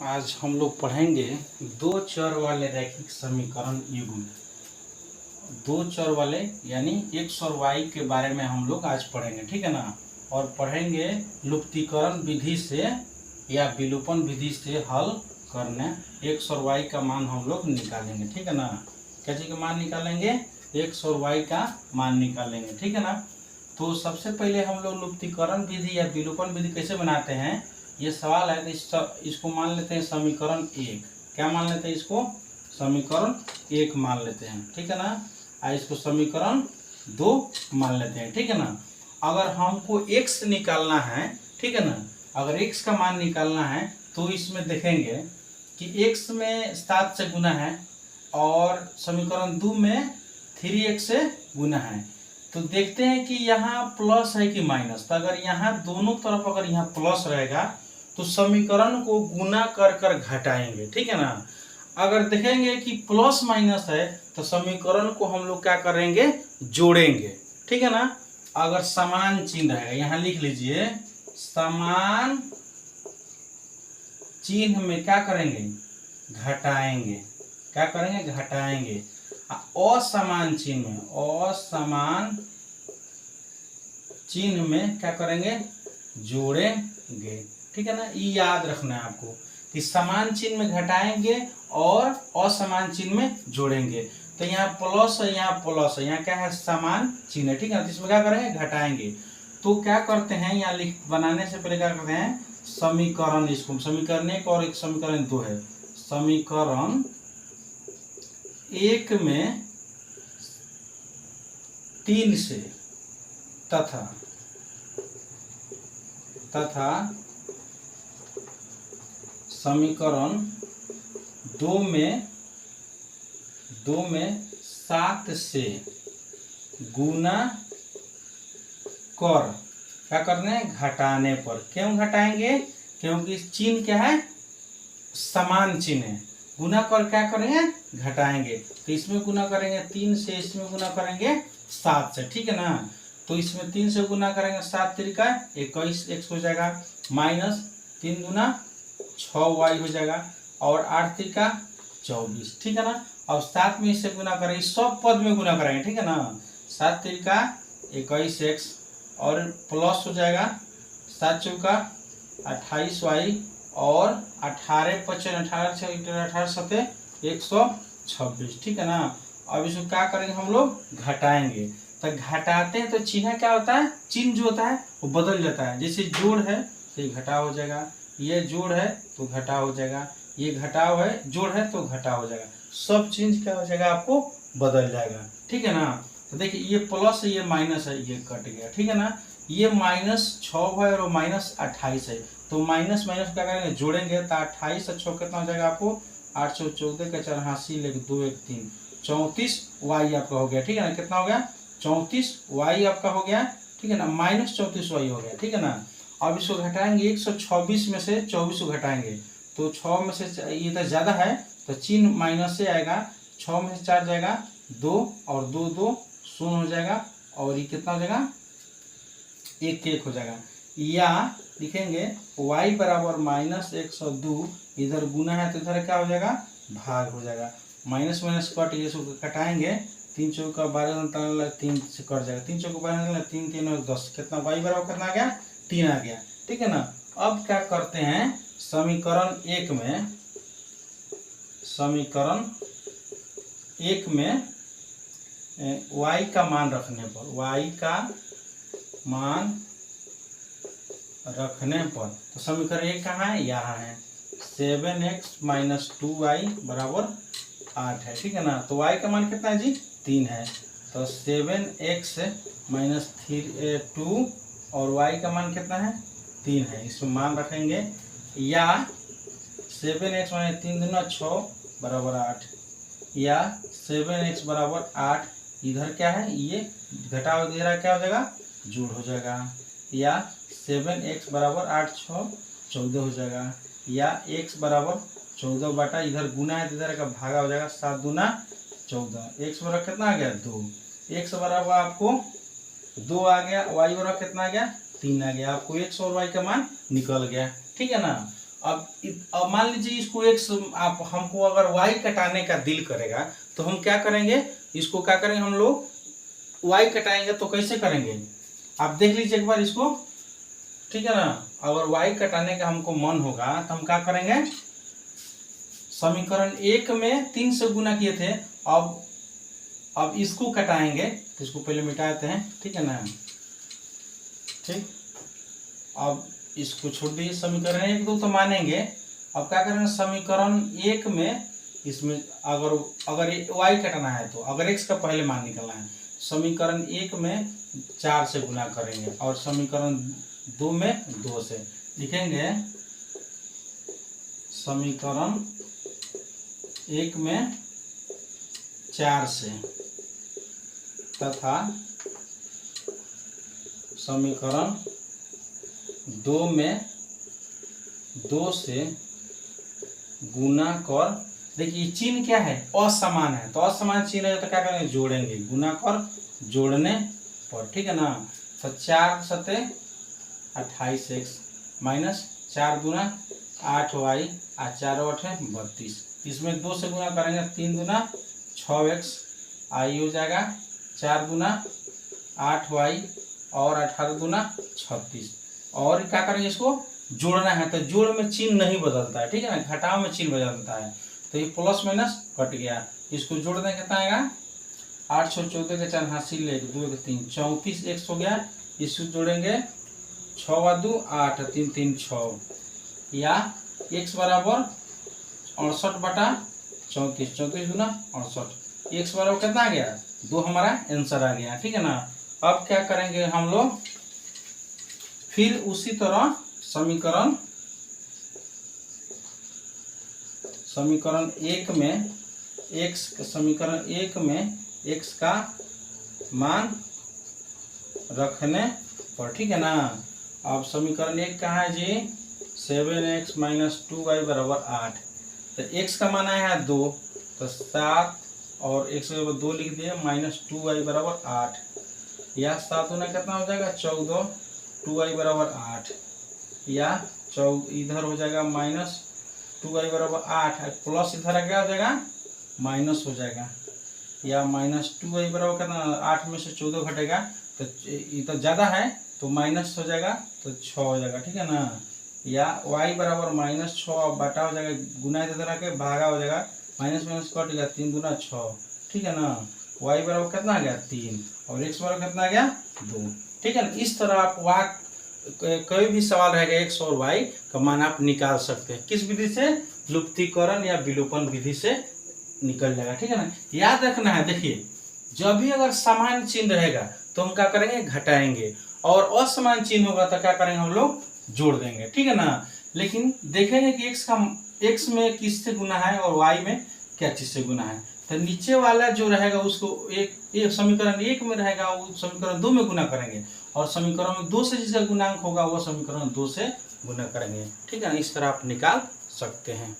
आज हम लोग पढ़ेंगे दो चर वाले रैखिक समीकरण युग्म। दो चर वाले यानी x और y के बारे में हम लोग आज पढ़ेंगे, ठीक है ना। और पढ़ेंगे लुप्तीकरण विधि से या विलोपन विधि से हल करने x और y का मान हम लोग निकालेंगे, ठीक है ना। कैसे का मान निकालेंगे? x और y का मान निकालेंगे, ठीक है ना। तो सबसे पहले हम लोग लुप्तीकरण विधि या विलोपन विधि कैसे बनाते हैं, ये सवाल है। तो इसको मान लेते हैं समीकरण एक। क्या मान लेते हैं इसको? समीकरण एक मान लेते हैं, ठीक है ना। इसको समीकरण दो मान लेते हैं, ठीक है ना। अगर हमको x निकालना है, ठीक है ना, अगर x का मान निकालना है तो इसमें देखेंगे कि x में 7 से गुना है और समीकरण 2 में 3x से गुना है। तो देखते हैं कि यहाँ प्लस है कि माइनस। तो अगर यहाँ दोनों तरफ अगर यहाँ प्लस रहेगा तो समीकरण को गुना कर कर घटाएंगे, ठीक है ना। अगर देखेंगे कि प्लस माइनस है तो समीकरण को हम लोग क्या करेंगे? जोड़ेंगे, ठीक है ना। अगर समान चिन्ह रहेगा, यहाँ लिख लीजिए, समान चिन्ह में क्या करेंगे? घटाएंगे। क्या करेंगे? घटाएंगे। असमान चिन्ह में, असमान चिन्ह में क्या करेंगे? जोड़ेंगे, ठीक है ना। ये याद रखना है आपको कि समान चिन्ह में घटाएंगे और असमान चिन्ह में जोड़ेंगे। तो यहाँ प्लस है, यहाँ प्लस है, यहाँ क्या है? समान चिन्ह है, ठीक है ना। तो इसमें क्या करेंगे? घटाएंगे। तो क्या करते हैं, यहाँ लिख बनाने से पहले क्या करते हैं? समीकरण, इसको समीकरण एक और एक समीकरण दो है। समीकरण एक में 3 से तथा समीकरण दो में 7 से गुना कर क्या करना है? घटाने पर। क्यों घटाएंगे? क्योंकि चिन्ह क्या है? समान चिन्ह है। गुना कर क्या करेंगे? घटाएंगे। तो इसमें गुना करेंगे 3 से, इसमें गुना करेंगे 7 से, ठीक है ना। तो इसमें 3 से गुना करेंगे 7 तरीका 21 x हो जाएगा, माइनस 3 गुना 6y हो जाएगा और 8 तरीका 24, ठीक है ना। और 7 में इससे गुना करेंगे, सब पद में गुना करेंगे, ठीक है ना। 7 तरीका 21x और प्लस हो जाएगा 7 चौका 28y और 18 पचन 18 सते 126, ठीक है ना। अब इसको क्या करेंगे? हम लोग घटाएंगे। तो घटाते हैं तो चिन्ह क्या होता है? चिन्ह जो होता है वो बदल जाता है। जैसे जोड़ है तो ये घटाव हो जाएगा, ये जोड़ है तो घटाव हो जाएगा, ये घटाव है, जोड़ है तो घटाव हो जाएगा। सब चिन्ह क्या हो जाएगा? आपको बदल जाएगा, ठीक है ना। तो देखिए ये प्लस है, ये माइनस है, ये कट गया, ठीक है ना। ये -6 है और माइनस 28 है। तो माइनस माइनस क्या करेंगे? जोड़ेंगे। तो 28 और 6 कितना हो जाएगा आपको? 814 का 84 लेके 2 1 3 34y आपका हो गया, ठीक है ना। कितना हो गया? 34y आपका हो गया, ठीक है ना। -34y हो गया, ठीक है ना। अब इसको घटाएंगे, 126 में से 24 को घटाएंगे तो 6 में से ये तो ज्यादा है तो चिन्ह माइनस से आएगा। 6 में से 4 जाएगा 2 और 2 2 शून्य हो जाएगा और ये कितना हो जाएगा? 1 1 हो जाएगा। या लिखेंगे y बराबर -102, इधर गुना है तो इधर क्या हो जाएगा? भाग हो जाएगा। माइनस माइनस कट, ये सब कटाएंगे। 3 चौका 12 3 से कट जाएगा, 3 चौका 12 3 3 और 10, कितना y बराबर कितना आ गया? 3 आ गया, ठीक है ना। अब क्या करते हैं? समीकरण एक में y का मान रखने पर, y का मान रखने पर, तो समीकरण एक कहाँ है? यहाँ है। 7x - 2y बराबर 8 है, ठीक है ना। तो y का मान कितना है जी? 3 है। तो 7x - 2 और y का मान कितना है? 3 है। इसमें मान रखेंगे। या 7x - 3 दूना 6 बराबर 8, या 7x बराबर 8, इधर क्या है? ये घटाव दे रहा, क्या हो जाएगा? जोड़ हो जाएगा। या 7x बराबर 8 6 14 हो जाएगा। या x बराबर 14 बटा, इधर गुना है तो इधर का भागा हो जाएगा, 7 दूना 14। x बराबर कितना आ गया? 2। x बराबर आपको 2 आ गया, y बराबर कितना आ गया? 3 आ गया। आपको x और y का मान निकल गया, ठीक है ना। अब मान लीजिए इसको x, आप हमको अगर y कटाने का दिल करेगा तो हम क्या करेंगे, इसको क्या करेंगे हम लोग y कटाएंगे। तो कैसे करेंगे आप देख लीजिए एक बार इसको, ठीक है ना। अगर y कटाने का हमको मन होगा तो हम क्या करेंगे, समीकरण 1 में 3 से गुना किए थे, अब इसको कटाएंगे तो इसको पहले मिटाते हैं, ठीक है ना। ठीक, अब इसको छोड़ दीजिए, समीकरण 1 2 तो मानेंगे। अब क्या करेंगे, समीकरण 1 में इसमें अगर y कटना है तो अगर x का पहले मान निकलना है, समीकरण 1 में 4 से गुना करेंगे और समीकरण 2 में 2 से लिखेंगे। समीकरण 1 में 4 से तथा समीकरण 2 में 2 से गुना कर। देखिए चिन्ह क्या है, असमान है, तो असमान चिन्ह है तो क्या करेंगे, जोड़ेंगे, गुना कर जोड़ने पर, ठीक है ना। तो 4 सते 28x माइनस 4 दूना 8y और 4 8 32, इसमें 2 से गुना करेंगे, 3 दूना 6x, आई हो जाएगा 4 दूना 8y और 18 दूना 36। और क्या करेंगे, इसको जोड़ना है तो जोड़ में चिन्ह नहीं बदलता है, ठीक है ना, घटाव में चिन्ह बदलता है। तो ये प्लस माइनस कट गया, इसको जोड़ दें कितना आएगा, 814 के 4 हासिल 1 2 3 34 x हो गया। इसको जोड़ेंगे 6 2 8 3 3 6 या x बराबर 68 बटा 34, 34 गुना 68, x बराबर कितना आ गया 2, हमारा आंसर आ गया, ठीक है ना। अब क्या करेंगे हम लोग, फिर उसी तरह समीकरण 1 में समीकरण 1 में x का मान रखने पर, ठीक है ना। अब समीकरण 1 कहाँ है जी, 7x माइनस 2y बराबर 8, तो x का मान आया है 2, तो 7 और x के ऊपर 2 लिख दिए, माइनस 2y बराबर 8, या 7 गुना कितना हो जाएगा 14, 2y बराबर 8, या इधर हो जाएगा माइनस 2y बराबर 8, प्लस इधर क्या हो जाएगा माइनस हो जाएगा, या माइनस 2y बराबर कितना, 8 में से 14 घटेगा तो ये तो ज़्यादा है तो माइनस हो जाएगा तो 6 हो जाएगा, ठीक है ना। या y बराबर माइनस 6 बटा हो जाएगा, गुना इधर आके भागा हो जाएगा, माइनस माइनस कट गया, 3 गुना 6, ठीक है ना। y बराबर कितना आ गया 3 और x बराबर कितना आ गया 2, ठीक है ना। इस तरह आप कोई भी सवाल रहेगा x और y का मान आप निकाल सकते हैं, किस विधि से, लुप्तीकरण या विलोपन विधि से निकल जाएगा, ठीक है ना। याद रखना है, देखिए जब भी अगर समान चिन्ह रहेगा तो हम क्या करेंगे, घटाएंगे, और असमान चिन्ह होगा तो क्या करेंगे, हम लोग जोड़ देंगे, ठीक है ना। लेकिन देखेंगे कि x में किससे गुना है और y में क्या चीज से गुना है, तो नीचे वाला जो रहेगा उसको एक समीकरण 1 में रहेगा वो समीकरण 2 में गुना करेंगे, और समीकरण 2 से जिसका गुणांक होगा वो समीकरण 2 से गुना करेंगे, ठीक है ना। इस तरह आप निकाल सकते हैं।